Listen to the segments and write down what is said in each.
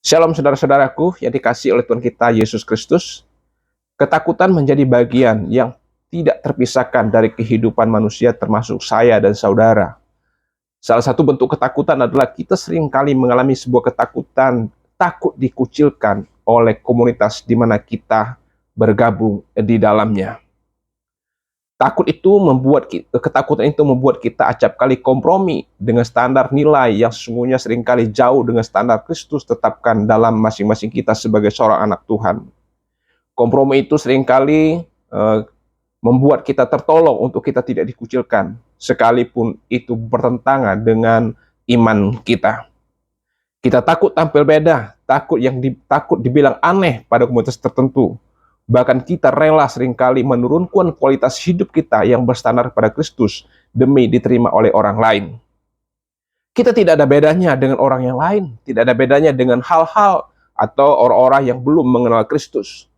Shalom saudara-saudaraku yang dikasihi oleh Tuhan kita Yesus Kristus. Ketakutan menjadi bagian yang tidak terpisahkan dari kehidupan manusia termasuk saya dan saudara. Salah satu bentuk ketakutan adalah kita seringkali mengalami sebuah ketakutan, takut dikucilkan oleh komunitas di mana kita bergabung di dalamnya. Ketakutan itu membuat kita acap kali kompromi dengan standar nilai yang sesungguhnya seringkali jauh dengan standar Kristus tetapkan dalam masing-masing kita sebagai seorang anak Tuhan. Kompromi itu seringkali membuat kita tertolong untuk kita tidak dikucilkan, sekalipun itu bertentangan dengan iman kita. Kita takut tampil beda, takut dibilang aneh pada komunitas tertentu. Bahkan kita rela seringkali menurunkan kualitas hidup kita yang berstandar pada Kristus demi diterima oleh orang lain. Kita tidak ada bedanya dengan orang yang lain, tidak ada bedanya dengan hal-hal atau orang-orang yang belum mengenal Kristus.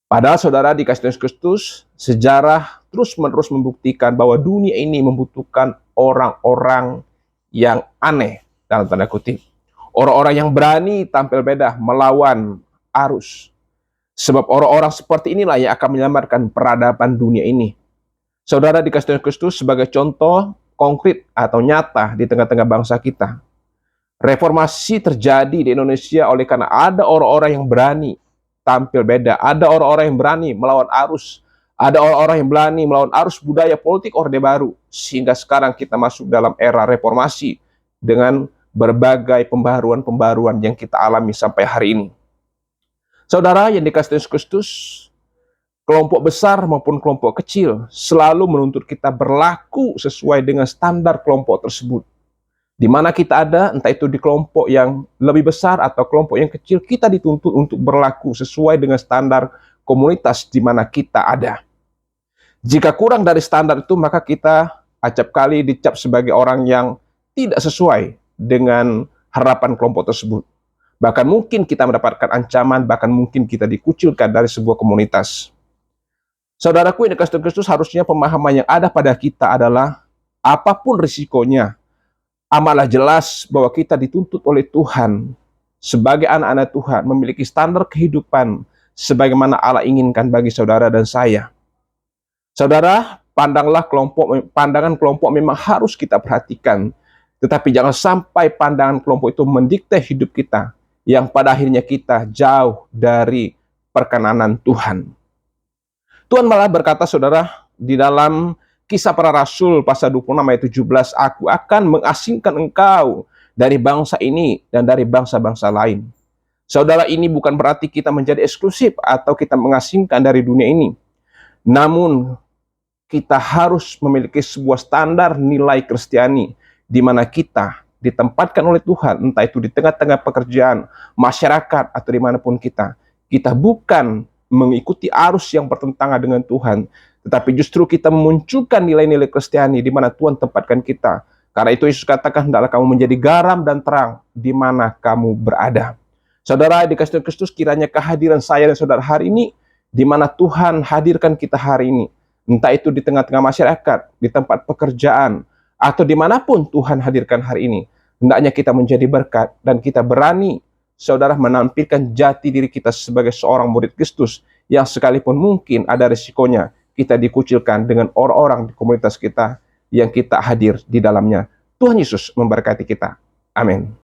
Padahal saudara dikasih Yesus Kristus, sejarah terus-menerus membuktikan bahwa dunia ini membutuhkan orang-orang yang aneh, dalam tanda kutip. Orang-orang yang berani tampil beda melawan arus. Sebab orang-orang seperti inilah yang akan menyelamatkan peradaban dunia ini. Saudara dikasih Yesus Kristus sebagai contoh konkret atau nyata di tengah-tengah bangsa kita. Reformasi terjadi di Indonesia oleh karena ada orang-orang yang berani tampil beda. Ada orang-orang yang berani melawan arus. Ada orang-orang yang berani melawan arus budaya politik Orde Baru. Sehingga sekarang kita masuk dalam era reformasi dengan berbagai pembaharuan-pembaharuan yang kita alami sampai hari ini. Saudara yang dikasih Yesus Kristus, kelompok besar maupun kelompok kecil selalu menuntut kita berlaku sesuai dengan standar kelompok tersebut. Di mana kita ada, entah itu di kelompok yang lebih besar atau kelompok yang kecil, kita dituntut untuk berlaku sesuai dengan standar komunitas di mana kita ada. Jika kurang dari standar itu, maka kita acap kali dicap sebagai orang yang tidak sesuai dengan harapan kelompok tersebut. Bahkan mungkin kita mendapatkan ancaman, bahkan mungkin kita dikucilkan dari sebuah komunitas. Saudaraku yang dikasih Kristus, harusnya pemahaman yang ada pada kita adalah apapun risikonya, amatlah jelas bahwa kita dituntut oleh Tuhan sebagai anak-anak Tuhan memiliki standar kehidupan sebagaimana Allah inginkan bagi saudara dan saya. Saudara, pandangan kelompok memang harus kita perhatikan, tetapi jangan sampai pandangan kelompok itu mendikte hidup kita, yang pada akhirnya kita jauh dari perkenanan Tuhan. Tuhan malah berkata, saudara, di dalam Kisah Para Rasul pasal 26 ayat 17, aku akan mengasingkan engkau dari bangsa ini dan dari bangsa-bangsa lain. Saudara, ini bukan berarti kita menjadi eksklusif atau kita mengasingkan dari dunia ini. Namun, kita harus memiliki sebuah standar nilai Kristiani, di mana kita ditempatkan oleh Tuhan, entah itu di tengah-tengah pekerjaan, masyarakat, atau dimanapun kita bukan mengikuti arus yang bertentangan dengan Tuhan, tetapi justru kita memunculkan nilai-nilai Kristiani di mana Tuhan tempatkan kita. Karena itu Yesus katakan, hendaklah kamu menjadi garam dan terang di mana kamu berada. Saudara dikasih Kristus, kiranya kehadiran saya dan saudara hari ini, di mana Tuhan hadirkan kita hari ini, entah itu di tengah-tengah masyarakat, di tempat pekerjaan, atau dimanapun Tuhan hadirkan hari ini, hendaknya kita menjadi berkat dan kita berani, saudara, menampilkan jati diri kita sebagai seorang murid Kristus yang sekalipun mungkin ada risikonya kita dikucilkan dengan orang-orang di komunitas kita yang kita hadir di dalamnya. Tuhan Yesus memberkati kita. Amin.